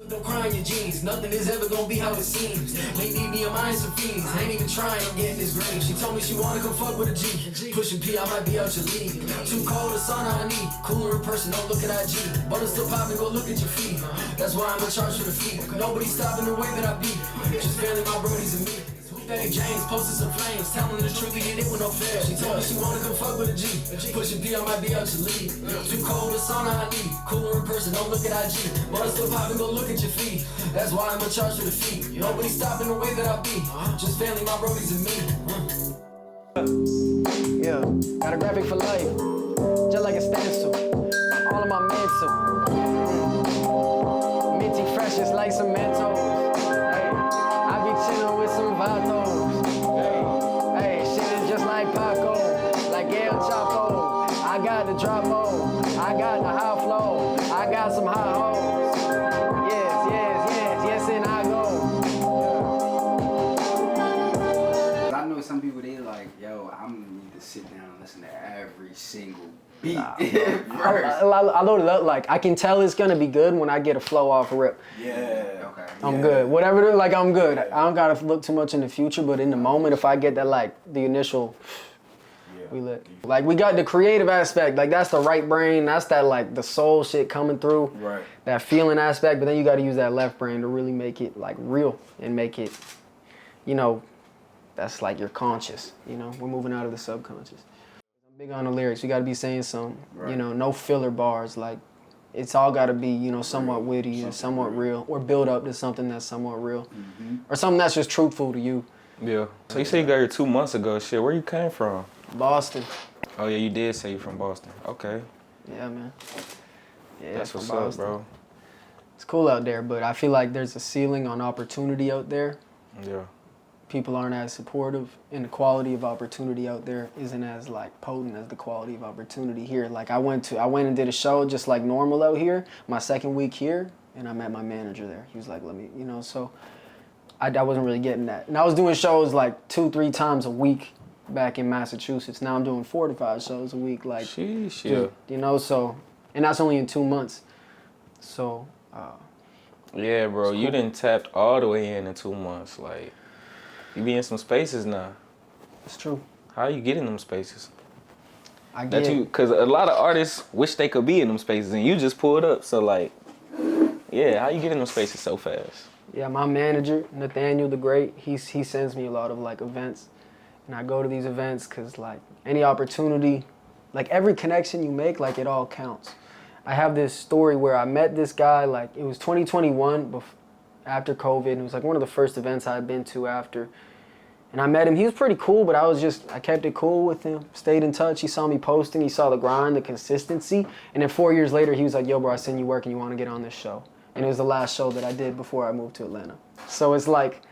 Don't cry in your jeans, nothing is ever gonna be how it seems. They need me, I'm eyeing some fiends. I ain't even trying, I'm getting this green. She told me she wanna come fuck with a G. Pushing P, I might be out your league. Too cold, the sauna I need. Cooler in person, don't look at IG. Butter still popping, go look at your feet. That's why I'm in charge for the feet. Nobody stopping the way that I be. Just family, my brodies and me. Hey James posted some flames, telling the truth, he did it with no fair. She told me she wanna come fuck with a G. Pushing P, I might be out your league. Too cold, the sauna I need. Cooler in person, don't look at IG. Butter still popping, go look at your feet. That's why I'm in charge for the feet. Nobody stopping the way that I be. Just family, my brodies and me. Yeah, got a graphic for life, just like a stencil. All of my mental, minty fresh, just like some Mentos. Hey, I be chillin' with some Vatos. Hey, shit is just like Paco, like El Chapo. I got the drop O, I got the high flow, I got some high hoes. Yes, and I go. I know some people, they like, yo, I'm gonna need to sit down and listen to every single beat. I load it up, like, I can tell it's gonna be good when I get a flow off a rip. Yeah, okay. I'm good. Whatever it is, like, I'm good. I don't gotta look too much in the future, but in the moment, if I get that, like, the initial, we lit. Like, we got the creative aspect, like, that's the right brain, that's that, like, the soul shit coming through. Right. That feeling aspect, but then you gotta use that left brain to really make it, like, real and make it, you know, that's like your conscious, you know? We're moving out of the subconscious. I'm big on the lyrics. You gotta be saying some, you know, no filler bars. Like, it's all gotta be, you know, somewhat witty and somewhat real, or build up to something that's somewhat real, or something that's just truthful to you. Yeah. So you said you got here 2 months ago. Shit, where you came from? Boston. Oh yeah, you did say you're from Boston. Okay. Yeah, man. Yeah, that's what's Boston. up, bro. It's cool out there, but I feel like there's a ceiling on opportunity out there. Yeah. People aren't as supportive, and the quality of opportunity out there isn't as like potent as the quality of opportunity here. Like I went and did a show just like normal out here, my second week here, and I met my manager there. He was like, let me, you know, so I wasn't really getting that. And I was doing shows like 2-3 times a week back in Massachusetts. Now I'm doing 4 to 5 shows a week, like, sheesh, yeah. You know, so, and that's only in 2 months. So, yeah, bro, cool. You done tapped all the way in 2 months, like. You be in some spaces now. It's true. How you get in them spaces? I get it. Because a lot of artists wish they could be in them spaces, and you just pulled up. So, like, yeah, how you get in them spaces so fast? Yeah, my manager, Nathaniel the Great, he sends me a lot of, like, events. And I go to these events because, like, any opportunity, like, every connection you make, like, it all counts. I have this story where I met this guy, like, it was 2021, after COVID, and it was like one of the first events I had been to after. And I met him. He was pretty cool, but I kept it cool with him, stayed in touch. He saw me posting, he saw the grind, the consistency. And then 4 years later, he was like, yo, bro, I seen you work and you want to get on this show. And it was the last show that I did before I moved to Atlanta. So it's like,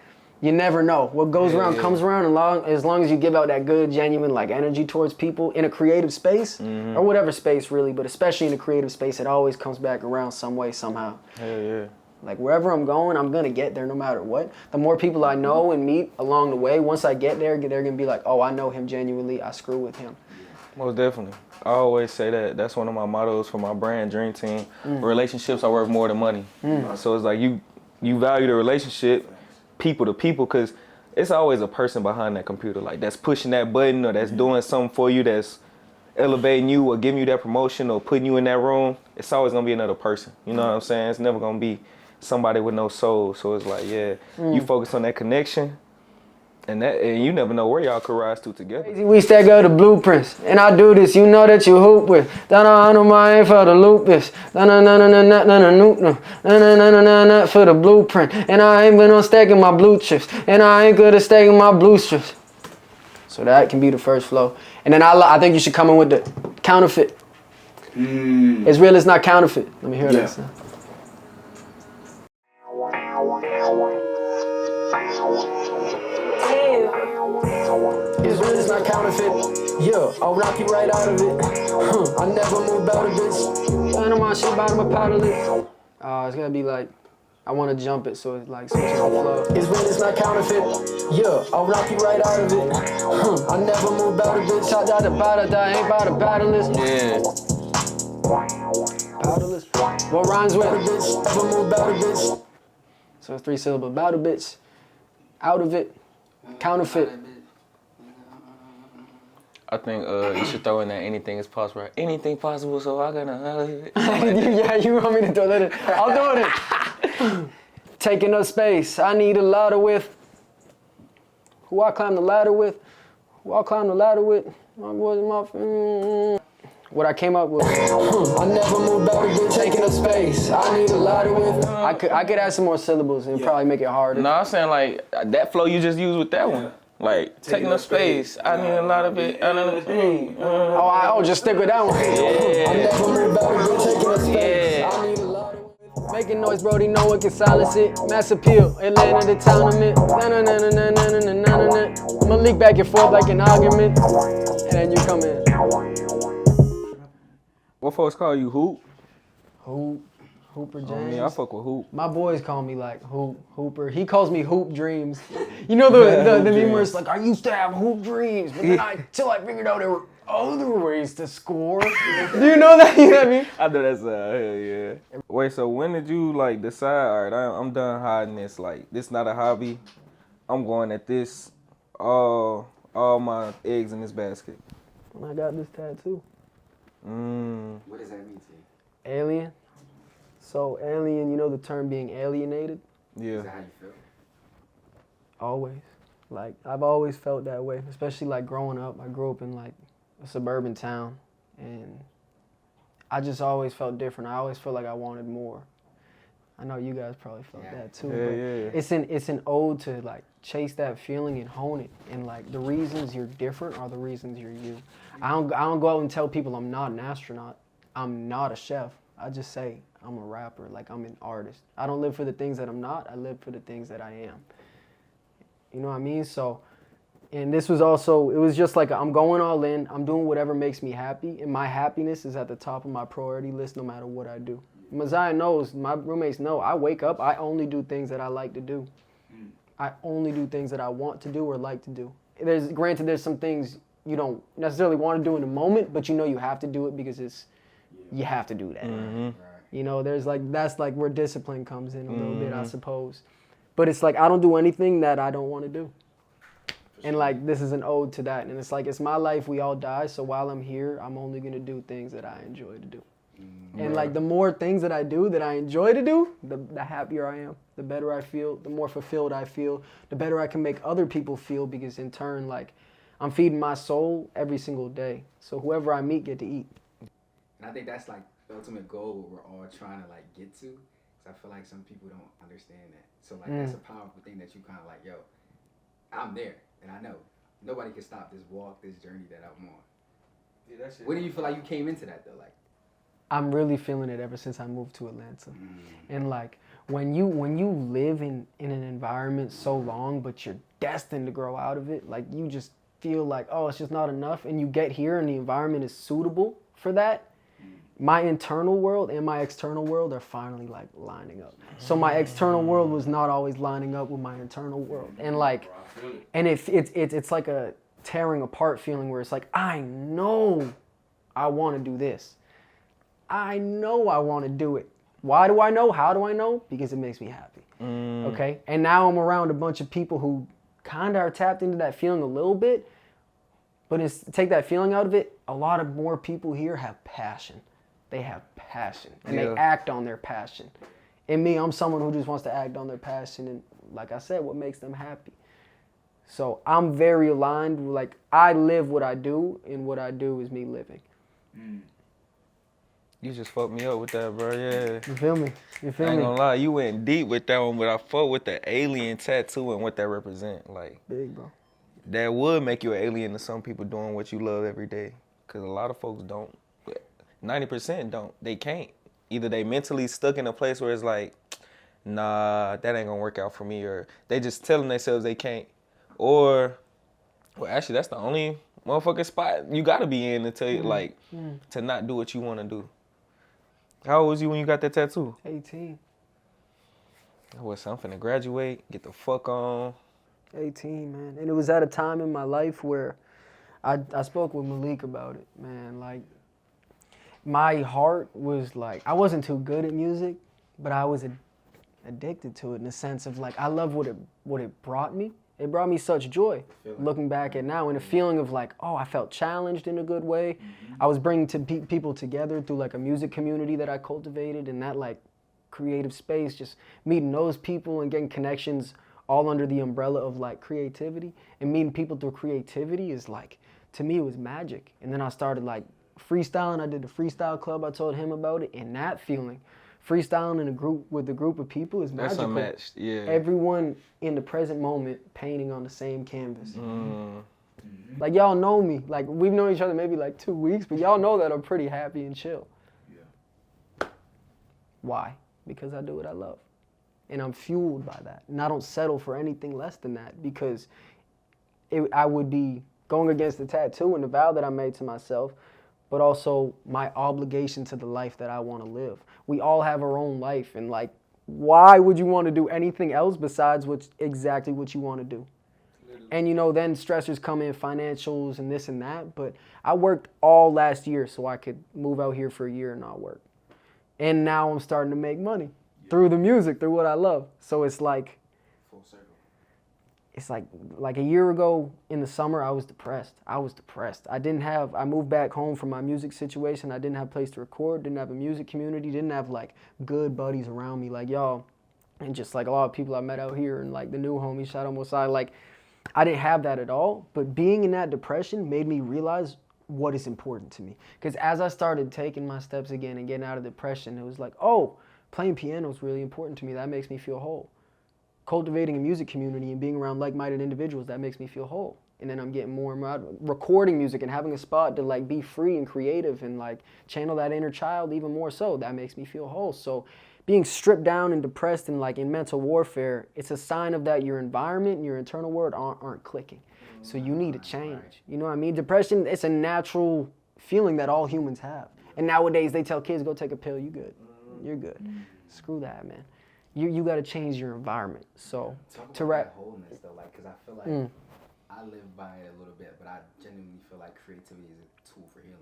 you never know. What goes around comes around, and as long as you give out that good, genuine, like, energy towards people in a creative space, or whatever space really, but especially in a creative space, it always comes back around some way, somehow. Hell yeah. Like, wherever I'm going, I'm going to get there no matter what. The more people I know and meet along the way, once I get there, they're going to be like, oh, I know him genuinely. I screw with him. Most definitely. I always say that. That's one of my mottos for my brand, Dream Team. Relationships are worth more than money. So it's like you value the relationship, people to people, because it's always a person behind that computer, like, that's pushing that button or that's doing something for you, that's elevating you or giving you that promotion or putting you in that room. It's always going to be another person. You know what I'm saying? It's never going to be somebody with no soul. So it's like, yeah, you focus on that connection, and you never know where y'all could rise to together. We still go to blueprints, and I do this, you know that you hoop with. I know my aim for the lupus. For the blueprint. And I ain't been on stacking my blue chips. And I ain't good at stacking my blue strips. So that can be the first flow. And then I think you should come in with the counterfeit. It's real, it's not counterfeit. Let me hear this. It's real, it's not counterfeit. Yeah, I'll rock you right out of it. I never move out of bitch. None of my shit bottom of powder lip. It's gonna be like, I want to jump it, so it's like switching the flow. It's real, it's not counterfeit. Yeah, I'll rock you right out of it. I never move out of bitch. I ain't about to battle this. Yeah. Powderless. What rhymes with a bitch? Never move about a bitch. So it's 3 syllables. About a bitch. Out of it. Counterfeit. I think you should throw in that anything is possible. Anything possible, so I gotta. Yeah, you want me to throw that in? I'll throw it in. Taking up space. I need a ladder with. Who I climb the ladder with? Who I climb the ladder with? My boys, my what I came up with. I never moved out of bitch, taking up space. I need a ladder with. I could add some more syllables and probably make it harder. No, I'm saying like that flow you just used with that one. Like taking up space. I need a lot of it. Oh, just stick with that one. Yeah. I never moved out of bitch, taking up space. I need a ladder with. Making noise, Brody, no one can silence it. Mass appeal, Atlanta the tournament. Malik back and forth like an argument. And then you come in. What folks call you Hoop? Hooper James. I mean, I fuck with Hoop. My boys call me like Hooper. He calls me Hoop Dreams. You know the meme where it's like, I used to have Hoop Dreams, but then till I figured out there were other ways to score. Do you know that? You know what I mean? I know that's hell yeah. Wait, so when did you like decide? All right, I'm done hiding this. Like this not a hobby. I'm going at this. All my eggs in this basket. When I got this tattoo. What does that mean to you? Alien. So alien, you know the term being alienated? Yeah. Is that how you feel? Always. Like, I've always felt that way, especially like growing up. I grew up in like a suburban town and I just always felt different. I always felt like I wanted more. I know you guys probably felt that too. Yeah. It's an ode to like chase that feeling and hone it. And like the reasons you're different are the reasons you're you. I don't go out and tell people I'm not an astronaut. I'm not a chef. I just say I'm a rapper, like I'm an artist. I don't live for the things that I'm not, I live for the things that I am. You know what I mean? So, and this was also, it was just like I'm going all in, I'm doing whatever makes me happy, and my happiness is at the top of my priority list no matter what I do. Messiah knows, my roommates know, I wake up, I only do things that I like to do. I only do things that I want to do or like to do. Granted, there's some things you don't necessarily want to do in the moment, but you know you have to do it because you have to do that. Mm-hmm. You know, that's like where discipline comes in a little bit, I suppose. But it's like I don't do anything that I don't want to do. And like this is an ode to that. And it's like it's my life, we all die, so while I'm here, I'm only going to do things that I enjoy to do. And like the more things that I do that I enjoy to do, the happier I am, the better I feel, the more fulfilled I feel, the better I can make other people feel because in turn, like I'm feeding my soul every single day. So whoever I meet get to eat. And I think that's like the ultimate goal we're all trying to like get to. Cause I feel like some people don't understand that. So like that's a powerful thing that you kind of like, yo, I'm there and I know nobody can stop this walk, this journey that I'm on. Yeah, that shit. When do you feel like you came into that though? Like, I'm really feeling it ever since I moved to Atlanta. And like when you live in an environment so long, but you're destined to grow out of it, like you just feel like, oh, it's just not enough. And you get here and the environment is suitable for that. My internal world and my external world are finally like lining up. So my external world was not always lining up with my internal world. And like, and it's like a tearing apart feeling where it's like, I know I want to do this. I know I want to do it. Why do I know? How do I know? Because it makes me happy. Okay? And now I'm around a bunch of people who kind of are tapped into that feeling a little bit, but take that feeling out of it, a lot of more people here have passion. They have passion and they act on their passion. And me, I'm someone who just wants to act on their passion and like I said, what makes them happy. So I'm very aligned, like I live what I do and what I do is me living. You just fucked me up with that, bro. Yeah. You feel me? You feel I ain't me? gonna lie, you went deep with that one, but I fuck with the alien tattoo and what that represent. Like, Big, bro. that would make you an alien to some people doing what you love every day. Cause a lot of folks don't. 90% don't. They can't. Either they mentally stuck in a place where it's like, nah, that ain't gonna work out for me, or they just telling themselves they can't. Or, well, actually, that's the only motherfucking spot you gotta be in to tell you, like, to not do what you wanna do. How old was you when you got that tattoo? 18. I was I'm finna graduate, get the fuck on. 18, man. And it was at a time in my life where I spoke with Malik about it, man. Like, my heart was like, I wasn't too good at music, but I was addicted to it in the sense of like, I love what it brought me. It brought me such joy looking back at now, and a feeling of like, oh, I felt challenged in a good way. I was bringing people together through like a music community that I cultivated, and that like creative space, just meeting those people and getting connections all under the umbrella of like creativity, and meeting people through creativity is like, to me, it was magic. And then I started like freestyling. I did the freestyle club. I told him about it, and that feeling, freestyling in a group with a group of people is magical. That's unmatched, yeah. Everyone in the present moment painting on the same canvas. Like y'all know me. Like we've known each other maybe like 2 weeks, but y'all know that I'm pretty happy and chill. Yeah. Why? Because I do what I love. And I'm fueled by that. And I don't settle for anything less than that, because I would be going against the tattoo and the vow that I made to myself, but also my obligation to the life that I want to live. We all have our own life, and like, why would you want to do anything else besides exactly what you want to do? And you know, then stressors come in, financials and this and that, but I worked all last year so I could move out here for a year and not work. And now I'm starting to make money through the music, through what I love. So it's like, Full circle. it's like a year ago in the summer, I was depressed. I moved back home from my music situation. I didn't have a place to record, didn't have a music community, didn't have like good buddies around me like y'all, and just like a lot of people I met out here, and like the new homie, shout out Mosai, like I didn't have that at all. But being in that depression made me realize what is important to me. Because as I started taking my steps again and getting out of depression, it was like, oh, playing piano is really important to me. That makes me feel whole. Cultivating a music community and being around like-minded individuals, that makes me feel whole. And then I'm getting more and more out, recording music and having a spot to like be free and creative and like channel that inner child even more so. That makes me feel whole. So being stripped down and depressed and like in mental warfare, it's a sign of that your environment and your internal world aren't clicking. So you need a change. You know what I mean? Depression, it's a natural feeling that all humans have. And nowadays they tell kids, go take a pill, you good. You're good. Screw that, man. You got to change your environment. So Talk about that wholeness though, like, because I feel like I live by it a little bit, but I genuinely feel like creativity is a tool for healing.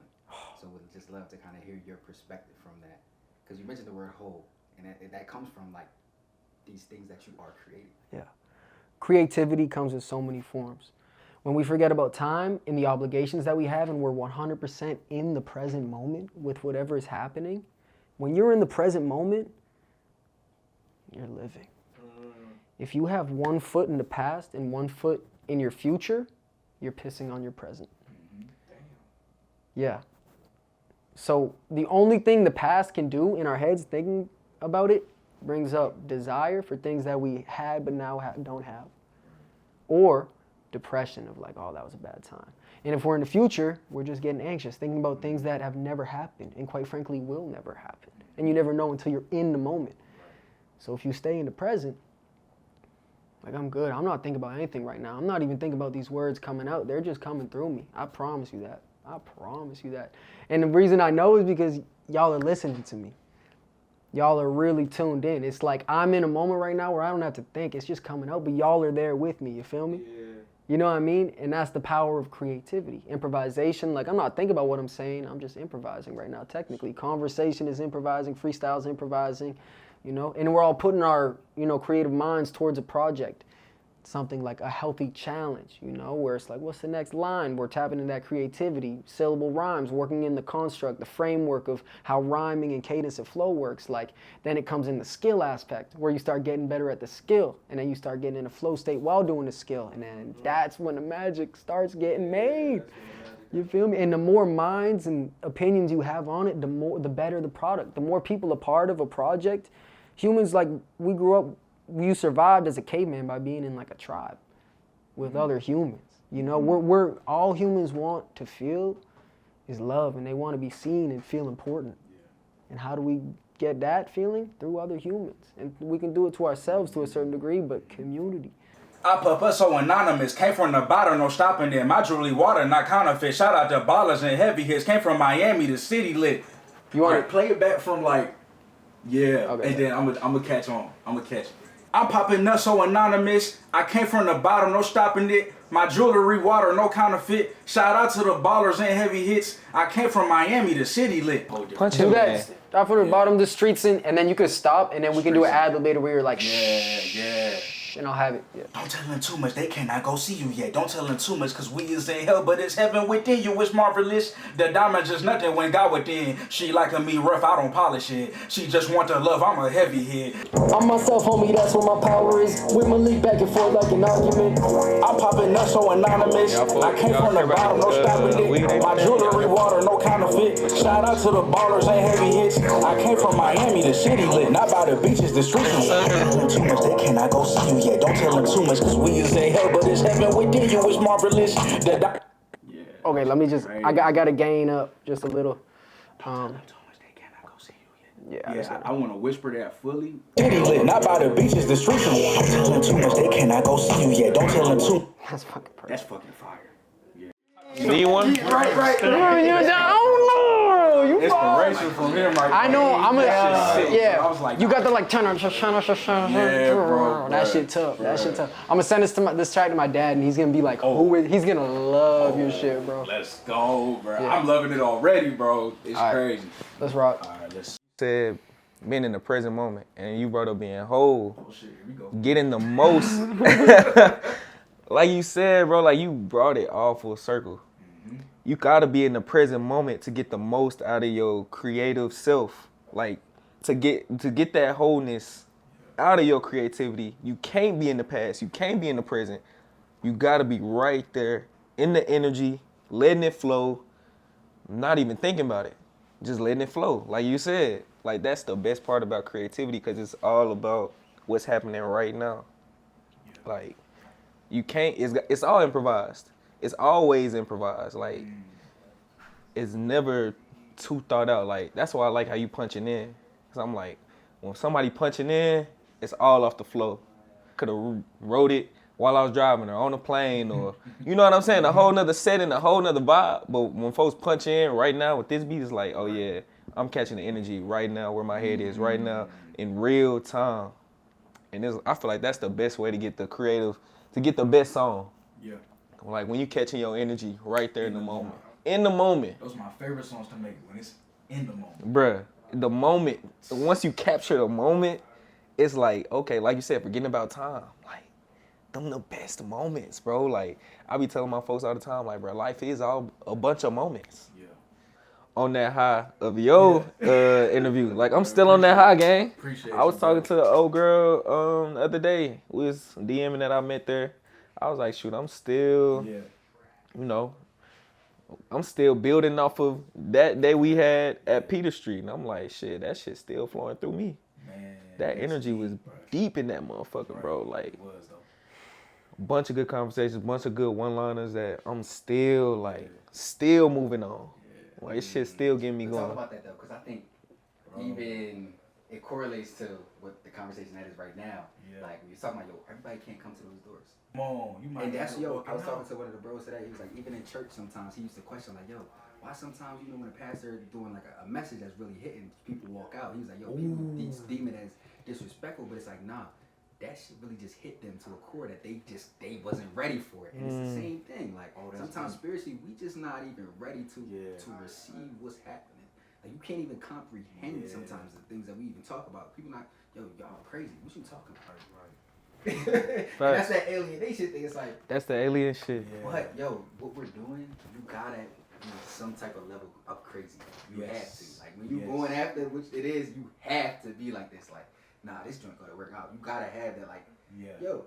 So would just love to kind of hear your perspective from that, because you mentioned the word whole, and that comes from like these things that you are creating. Yeah. Creativity comes in so many forms. When we forget about time and the obligations that we have, and we're 100% in the present moment with whatever is happening, when you're in the present moment, you're living. If you have 1 foot in the past and 1 foot in your future, you're pissing on your present. Yeah. So the only thing the past can do in our heads, thinking about it, brings up desire for things that we had but now don't have. Or depression of like, oh, that was a bad time. And if we're in the future, we're just getting anxious, thinking about things that have never happened and quite frankly will never happen. And you never know until you're in the moment. So if you stay in the present, like I'm good. I'm not thinking about anything right now. I'm not even thinking about these words coming out. They're just coming through me. I promise you that. I promise you that. And the reason I know is because y'all are listening to me. Y'all are really tuned in. It's like I'm in a moment right now where I don't have to think. It's just coming out, but y'all are there with me. You feel me? Yeah. You know what I mean? And that's the power of creativity. Improvisation, like I'm not thinking about what I'm saying. I'm just improvising right now, technically. Conversation is improvising. Freestyle is improvising. You know, and we're all putting our, creative minds towards a project, something like a healthy challenge, where it's like, what's the next line? We're tapping into that creativity, syllable rhymes, working in the construct, the framework of how rhyming and cadence and flow works. Like, then it comes in the skill aspect, where you start getting better at the skill, and then you start getting in a flow state while doing the skill, and then that's when the magic starts getting made. You feel me? And the more minds and opinions you have on it, the better the product. The more people a part of a project. Humans, like, we grew up, you survived as a caveman by being in like a tribe with other humans. We're all humans want to feel is love, and they want to be seen and feel important. And how do we get that feeling? Through other humans. And we can do it to ourselves to a certain degree, but community. I pop up so anonymous, came from the bottom, no stopping it. My jewelry water, not counterfeit. Shout out to ballers and heavy hits. Came from Miami, the city lit. You want to play it back from like, yeah, okay. And then I'm gonna catch on. I'm popping up so anonymous. I came from the bottom, no stopping it. My jewelry, water, no counterfeit. Shout out to the ballers and heavy hits. I came from Miami, the city lit. Punch Do him, that. man. Start from the bottom of the streets, and then you could stop, and then we can do an ad later where you're like, shh, Yeah. and I'll have it. Yeah. Don't tell them too much, they cannot go see you yet. Don't tell them too much, cause we is in hell, but it's heaven within you, it's marvelous. The diamond just nothing when God within. She liking me rough, I don't polish it. She just want the love, I'm a heavy hit. I'm myself, homie, that's what my power is. With Malik back and forth like an argument. I'm popping up so anonymous. I came from the bottom, no stopping it. My jewelry, water, no counterfeit. Shout out to the ballers and heavy hits. I came from Miami, the city lit. Not by the beaches, the streets. Don't tell them too much, they cannot go see you yet. Don't tell them too much, cause we is in hell, but it's heaven within you, it's marvelous. Okay, let me just. I gotta gain up just a little. Yeah. I want to whisper that fully. City lit, not by the beaches, the streets. Don't tell them too much, they cannot go see you yet. Don't tell them too. That's fucking perfect. That's fucking fire. Need one? Right. You Inspiration from him right I know. I'm a sick. yeah. I was like, you got the like turn. Yeah, bro. That shit tough. That shit tough. I'm gonna send this track to my dad, and he's gonna be like, he's gonna love your shit, bro. Let's go, bro. Yeah. I'm loving it already, bro. It's All right. crazy. Let's rock. All right, let's. Said being in the present moment, and you brought up being whole, Oh shit, here we go. getting the most. Like you said, bro, like you brought it all full circle. You gotta be in the present moment to get the most out of your creative self. Like to get that wholeness out of your creativity, you can't be in the past. You can't be in the present. You gotta be right there in the energy, letting it flow, not even thinking about it. Just letting it flow. Like you said, like that's the best part about creativity because it's all about what's happening right now. Like you can't, it's all improvised. It's always improvised. Like it's never too thought out. Like that's why I like how you punching in. Cause I'm like, when somebody punching in, it's all off the flow. Could have wrote it while I was driving or on a plane or, you know what I'm saying? A whole nother setting, a whole nother vibe. But when folks punch in right now with this beat, it's like, oh yeah, I'm catching the energy right now where my head is right now in real time. And I feel like that's the best way to get the best song. Yeah. Like when you catching your energy right there in the moment. In the moment. Those are my favorite songs to make when it's in the moment. Bruh, the moment, once you capture the moment, it's like, okay, like you said, forgetting about time. Like, them the best moments, bro. Like, I be telling my folks all the time, like, bro, life is all a bunch of moments. Yeah. On that high of your interview. Like, I'm still on that high, gang. Appreciate I was you, talking bro. to the old girl the other day. We was DMing that I met there. I was like, shoot, I'm still, you know, I'm still building off of that day we had at Peter Street. And I'm like, shit, that shit still flowing through me. Man, That energy was deep in that motherfucker, bro. Like, it was though. bunch of good conversations, bunch of good one-liners that I'm still, like, still moving on. Like, this shit still getting me Talk going. about that though, because I think even it correlates to what the conversation that is right now. Yeah. Like when you're talking about, yo, everybody can't come to those doors. Come on, you might. And that's, be yo, I was walking talking out. to one of the bros today. He was like, even in church sometimes, he used to question, like, yo, why sometimes, you know, when a pastor is doing like a message that's really hitting, people walk out. He was like, yo, people deem it as disrespectful, but it's like, nah, that shit really just hit them to a core that they wasn't ready for it. And it's the same thing. Like, sometimes spiritually, we just not even ready to receive what's happening. Like, you can't even comprehend sometimes the things that we even talk about. People not, yo, y'all crazy. What you talking about? And that's that alienation thing. It's like, That's the alien shit. but yo, what we're doing, you gotta be some type of level of crazy. You have to. Like when you going after which it is, you have to be like this. Like, nah, this joint gotta work out. You gotta have that, like, yo,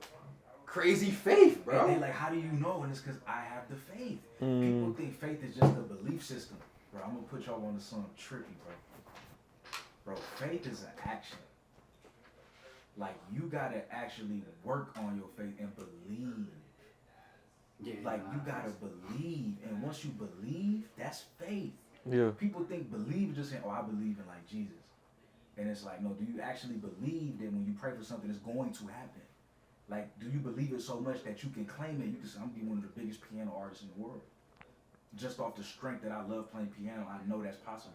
crazy faith, bro. And they like, how do you know? And it's because I have the faith. People think faith is just a belief system. Bro, I'm gonna put y'all on to something tricky, bro. Bro, faith is an action. Like, you gotta actually work on your faith and believe. Like, you gotta believe. And once you believe, that's faith. Yeah. People think believe is just saying, oh, I believe in like Jesus. And it's like, no, do you actually believe that when you pray for something, it's going to happen? Like, do you believe it so much that you can claim it? You can say, I'm gonna be one of the biggest piano artists in the world. Just off the strength that I love playing piano, I know that's possible.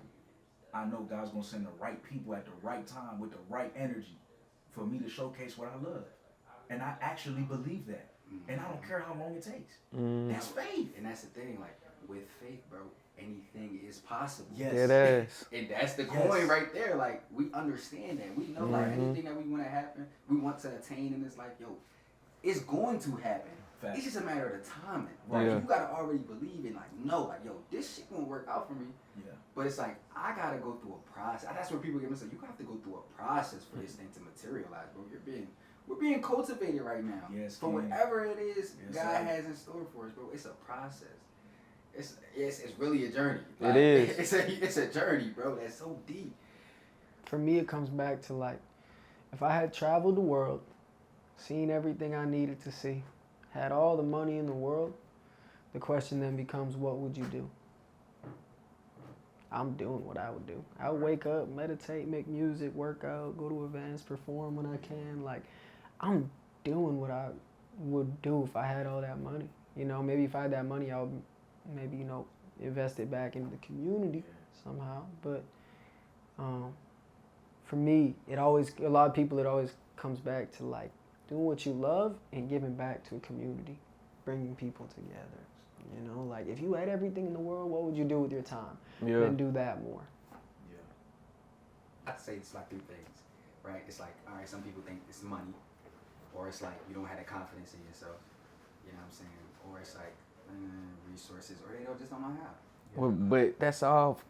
I know God's gonna send the right people at the right time with the right energy for me to showcase what I love. And I actually believe that. And I don't care how long it takes. That's faith. And that's the thing, like with faith, bro, anything is possible. Yes. It is. And that's the coin right there. Like we understand that. We know like anything that we want to happen, we want to attain in this life, yo, it's going to happen. Fact. It's just a matter of the timing. Right? Yeah. You gotta already believe in like, no, like yo, this shit gonna work out for me. Yeah. But it's like I gotta go through a process. That's where people get messed up. You have to go through a process for this thing to materialize, bro. We're being cultivated right now. Yes, for King. whatever it is Yes, God sir. has in store for us, bro. It's a process. It's really a journey. It is. It's a journey, bro. That's so deep. For me, it comes back to like, if I had traveled the world, seen everything I needed to see, had all the money in the world, the question then becomes, what would you do? I'm doing what I would do. I would wake up, meditate, make music, work out, go to events, perform when I can. Like, I'm doing what I would do if I had all that money. You know, maybe if I had that money, I would maybe, you know, invest it back into the community somehow. But for me, a lot of people, it always comes back to like doing what you love and giving back to a community, bringing people together. You know, like if you had everything in the world, what would you do with your time? Yeah. Then do that more. I'd say it's like three things, right? It's like, all right, some people think it's money, or it's like you don't have the confidence in yourself, you know what I'm saying? Or it's like resources, or they just don't know how. Well, but that's all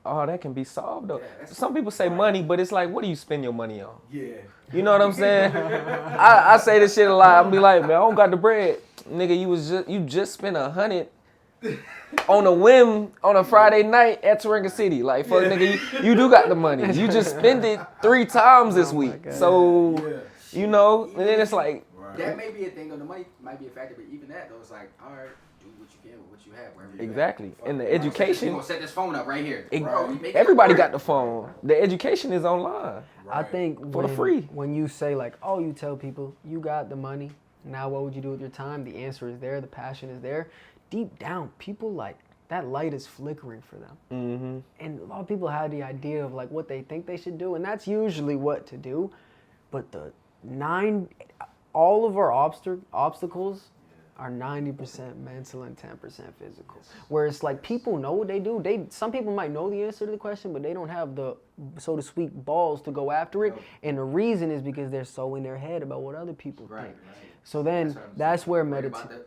that can be solved though. Yeah, Some people say money, but it's like, what do you spend your money on? Yeah. You know what I'm saying? I say this shit a lot. I'll be like, man, I don't got the bread. Nigga, you just spent $100 on a whim on a Friday night at Taringa City. Like, fuck, nigga, you do got the money. You just spend it 3 times this week. God. So, you know, and then it's like, That may be a thing, though. The money might be a factor, but even that, though, it's like, all right, do what you can with what you have. Wherever you're exactly. at. And the You're education, gonna set this phone up right here. Bro, we make everybody it got work. the phone. The education is online. I think For the free. when you say like, oh, you tell people you got the money, now what would you do with your time? The answer is there, the passion is there. Deep down, people like, that light is flickering for them. Mm-hmm. And a lot of people have the idea of like what they think they should do, and that's usually what to do. But all of our obstacles are 90% mental and 10% physical. Where it's like people know what they do. Some people might know the answer to the question, but they don't have the, so to speak, balls to go after it. And the reason is because they're so in their head about what other people think. Right. So then that's where meditation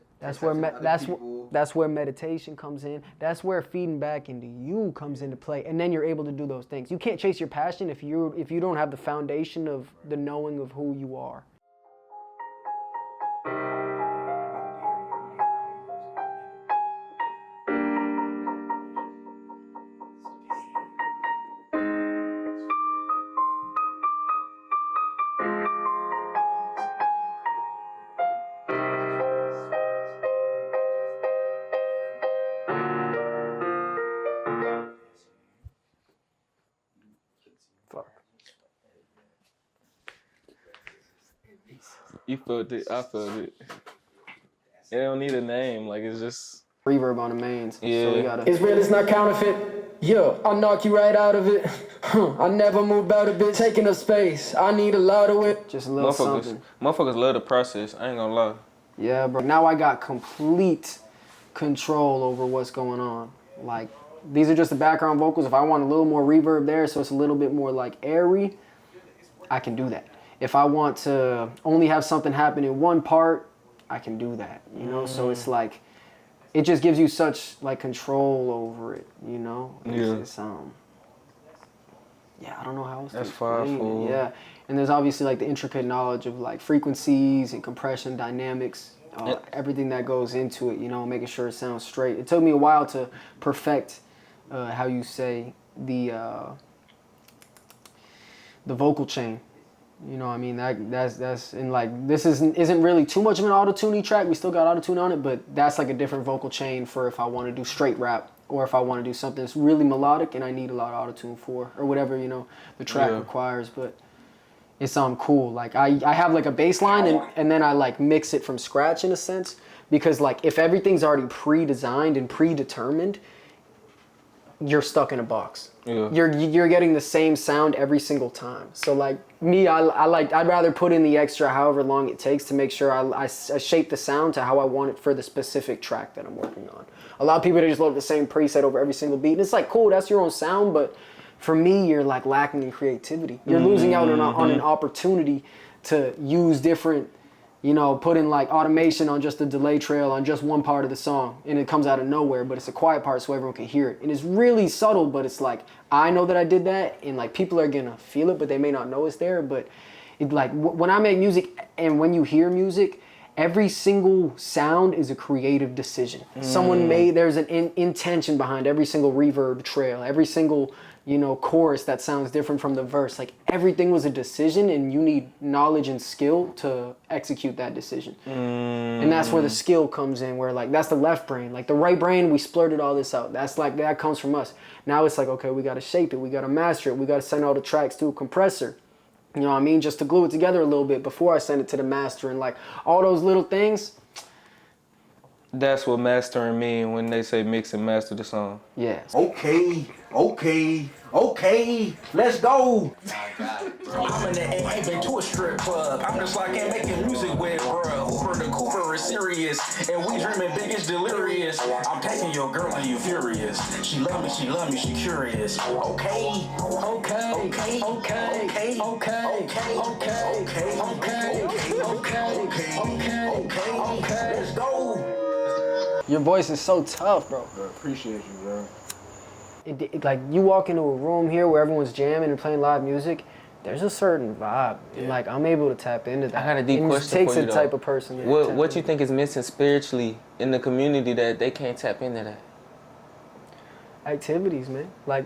comes in. That's where feeding back into you comes into play, and then you're able to do those things. You can't chase your passion if you don't have the foundation of the knowing of who you are. Fuck. You felt it. I felt it. It don't need a name. Like, it's just... Reverb on the mains. Yeah. So we gotta... It's real, it's not counterfeit. Yo, I'll knock you right out of it. I never moved out a bit, taking up space. I need a lot of it. Just a little something. Motherfuckers love the process. I ain't gonna lie. Yeah, bro. Now I got complete control over what's going on. Like, these are just the background vocals. If I want a little more reverb there, so it's a little bit more like airy, I can do that. If I want to only have something happen in one part, I can do that, you know? So it's like, it just gives you such like control over it, you know? It's, yeah, I don't know how else to explain it. Yeah, and there's obviously like the intricate knowledge of like frequencies and compression dynamics, everything that goes into it, you know, making sure it sounds straight. It took me a while to perfect how you say the vocal chain. You know what I mean? That's and like this isn't really too much of an auto-tune-y track. We still got auto-tune on it, but that's like a different vocal chain for if I want to do straight rap or if I want to do something that's really melodic and I need a lot of auto-tune for, or whatever, you know, the track requires. But it's cool. Like I have like a bass line and then I like mix it from scratch in a sense, because like if everything's already pre-designed and predetermined, you're stuck in a box. Yeah. You're getting the same sound every single time. So like me, I'd rather put in the extra however long it takes to make sure I shape the sound to how I want it for the specific track that I'm working on. A lot of people, they just load the same preset over every single beat, and it's like, cool, that's your own sound, but for me, you're like lacking in creativity. You're losing out on an opportunity to use different, you know, put in like automation on just the delay trail on just one part of the song, and it comes out of nowhere, but it's a quiet part so everyone can hear it. And it's really subtle, but it's like, I know that I did that, and like people are gonna feel it, but they may not know it's there. But it, like when I make music and when you hear music, every single sound is a creative decision. Someone made, there's an intention behind every single reverb trail, every single, you know, chorus that sounds different from the verse. Like everything was a decision, and you need knowledge and skill to execute that decision. And that's where the skill comes in, where like that's the left brain. Like the right brain, we splurted all this out. That's like, that comes from us. Now it's like, okay, we gotta shape it, we gotta master it, we gotta send all the tracks to a compressor. You know what I mean? Just to glue it together a little bit before I send it to the master, and like all those little things. That's what mastering mean when they say mix and master the song. Yeah. Okay, let's go. I'm in the AA, been to a strip club. I'm just like, ain't making music with, bruh. Hooper the Cooper is serious, and we dreaming big is delirious. I'm taking your girl and you furious. She love me, she curious. Okay. Let's go. Your voice is so tough, bro. Bro, appreciate you, bro. Like you walk into a room here where everyone's jamming and playing live music, there's a certain vibe, and like I'm able to tap into that. I got a deep and question it takes for you, a though. type of person. to tap What you into. think is missing spiritually in the community that they can't tap into that? Activities, man. Like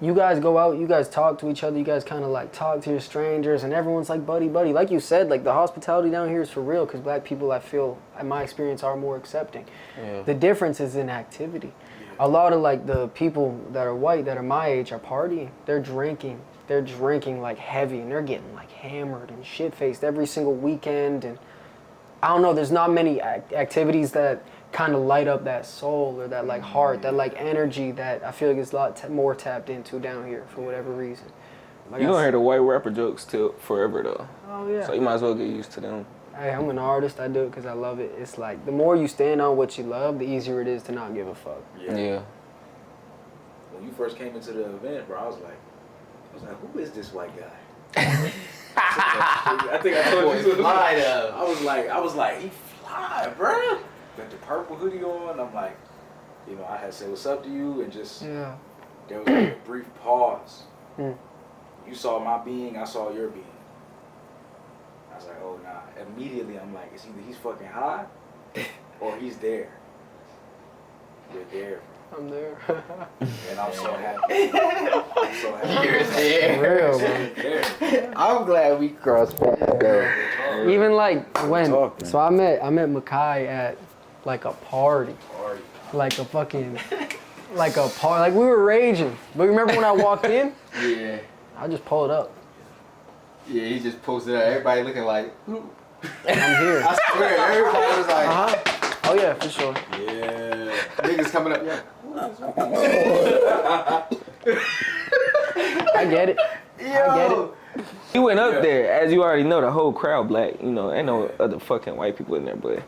you guys go out, you guys talk to each other, you guys kind of like talk to your strangers, and everyone's like buddy. Like you said, like the hospitality down here is for real, because black people, I feel, in my experience, are more accepting. Yeah. The difference is in activity. A lot of like the people that are white, that are my age, are partying. They're drinking like heavy, and they're getting like hammered and shit-faced every single weekend. And I don't know, there's not many activities that kind of light up that soul, or that like heart, that like energy that I feel like is a lot more tapped into down here for whatever reason. Like You gonna hear the white rapper jokes till forever though. Oh yeah. So you might as well get used to them. Hey, I'm an artist. I do it because I love it. It's like the more you stand on what you love, the easier it is to not give a fuck. Yeah. When you first came into the event, bro, I was like, who is this white guy? I think I told you. I was like, he fly, bro. Got the purple hoodie on. I'm like, you know, I had to say what's up to you, and just Yeah. there was like a brief pause. Mm. You saw my being, I saw your being. I was like, oh nah. Immediately, I'm like, it's either he's fucking high, or he's there. You're there, I'm there. and I'm so happy. I'm so happy. You're there. For real, bro. There. I'm glad we crossed paths. Even like when, talking. so I met Makai at like a party, Party. like a fucking, like a party, like we were raging. But remember when I walked in? Yeah. I just pulled up. Yeah, he just posted up. Everybody looking like, who? I'm here. I swear, everybody was like, Oh yeah, for sure. Yeah. niggas coming up. Yeah. I get it. I get it. He went up there, as you already know, the whole crowd black. You know, ain't no other fucking white people in there, but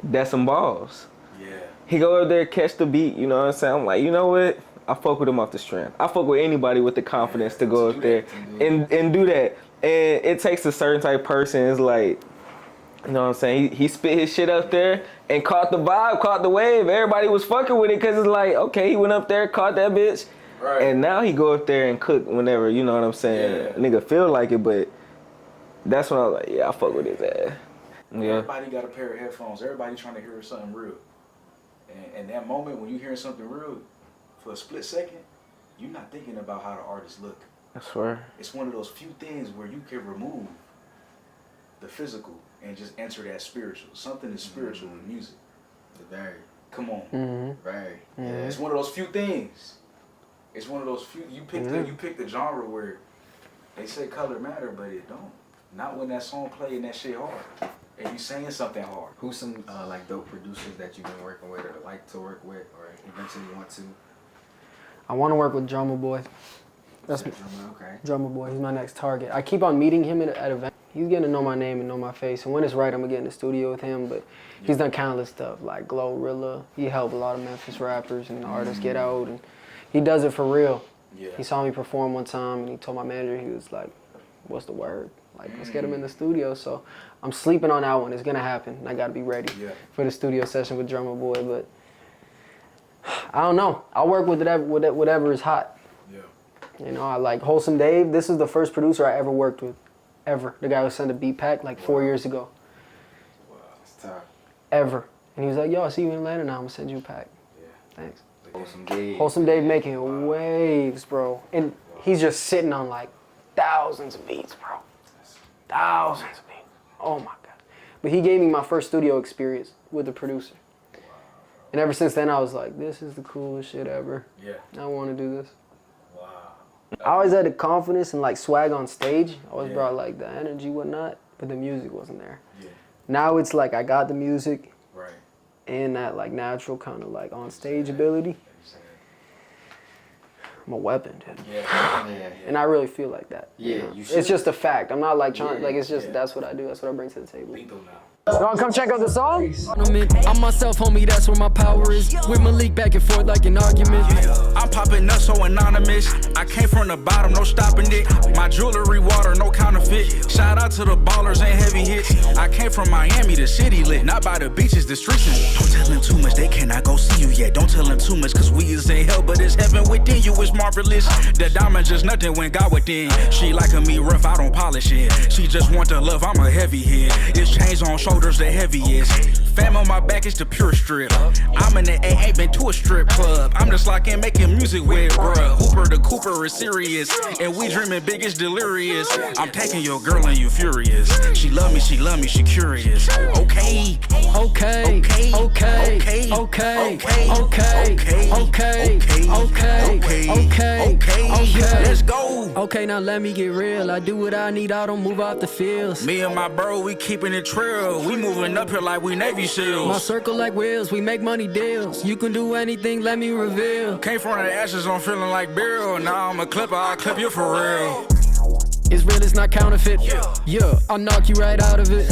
that's some balls. Yeah. He go up there, catch the beat, you know what I'm saying? I'm like, you know what? I fuck with him off the strength. I fuck with anybody with the confidence to go up there and do that. And it takes a certain type of person. It's like, you know what I'm saying? He spit his shit up there and caught the vibe, caught the wave. Everybody was fucking with it because it's like, okay, he went up there, caught that bitch. Right. And now he go up there and cook whenever, you know what I'm saying? Yeah. Nigga feel like it, but that's when I was like, yeah, I fuck with his ass. Yeah. Everybody got a pair of headphones. Everybody trying to hear something real. And that moment when you hearing something real, for a split second, you're not thinking about how the artist look. I swear. It's one of those few things where you can remove the physical and just enter that spiritual. Something is spiritual in music. Very, Come on. very. Mm-hmm. It's one of those few things. It's one of those few. You pick the genre where they say color matter, but it don't. Not when that song play and that shit hard, and you saying something hard. Who's some like dope producers that you've been working with or like to work with or eventually want to? I want to work with Drummer Boy. That's Okay. Drummer Boy. He's my next target. I keep on meeting him at events. He's getting to know my name and know my face. And when it's right, I'm gonna get in the studio with him. But he's done countless stuff like Glorilla. He helped a lot of Memphis rappers and artists get out, and he does it for real. Yeah. He saw me perform one time, and he told my manager, he was like, "What's the word? Like, let's get him in the studio." So I'm sleeping on that one. It's gonna happen. I gotta be ready for the studio session with Drummer Boy. But I don't know. I'll work with whatever is hot. Yeah. You know, I like Wholesome Dave. This is the first producer I ever worked with, ever. The guy who sent a beat pack like 4 years ago. Wow, that's tough. Ever. And he was like, "Yo, I see you in Atlanta now. I'm gonna send you a pack." Yeah. Thanks. Wholesome Dave. Wholesome Dave making waves, bro. And he's just sitting on like thousands of beats, bro. Thousands of beats. Oh my God. But he gave me my first studio experience with a producer. And ever since then, I was like, this is the coolest shit ever. Yeah. I want to do this. Wow. I always had the confidence and like swag on stage. I always brought like the energy, whatnot, but the music wasn't there. Yeah. Now it's like I got the music Right. and that like natural kind of like on stage ability. I'm a weapon, dude. Yeah. And I really feel like that. Yeah, know? you should. It's just a fact. I'm not like trying, Yeah, like it's just, yeah. that's what I do. That's what I bring to the table. Lethal now. You wanna come check out the song? I'm myself, homie, that's where my power is. With Malik back and forth like an argument. I'm popping up so anonymous. I came from the bottom, no stopping it. My jewelry water, no counterfeit. Shout out to the ballers and heavy hits. I came from Miami, the city lit. Not by the beaches, the streets. Don't tell them too much, they cannot go see you yet. Don't tell them too much, cause we is in hell, but it's heaven within you, it's marvelous. The diamond just nothing when God within. She liking me rough, I don't polish it. She just want the love, I'm a heavy hit. It's chains on shoulders, the heaviest. Fam on my back, it's the pure strip. I'm in the A, ain't been to a strip club. I'm just like in making music with bruh. Hooper the Cooper is serious. And we dreaming big, it's delirious. I'm taking your girl and you furious. She love me, she curious. Okay. Okay, okay, okay, okay, okay, okay, okay, Let's go. Okay, now let me get real. I do what I need, I don't move out the fields. Me and my bro, we keeping it trail. We moving up here like we Navy My SEALs. circle like wheels, we make money deals. You can do anything, let me reveal. Came from the ashes, I'm feeling like Bill. Now I'm a clipper, I'll clip you for real. It's real, it's not counterfeit. Yeah, I'll knock you right out of it.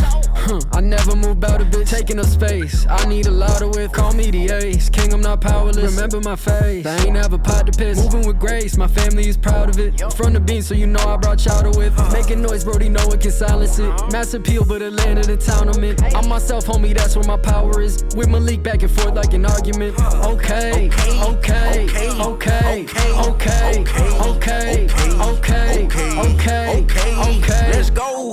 I never move out of it. Taking up space, I need a lot of width. Call me the ace, king, I'm not powerless. Remember my face, I ain't have a pot to piss. Moving with grace, my family is proud of it. From the bean, so you know I brought chowder with. Making noise, Brody, no one can silence it. Mass appeal, but it landed in town I'm in. I'm myself, homie, that's where my power is. With Malik back and forth like an argument. Okay, okay, okay, okay, okay, okay, okay, Okay, let's go.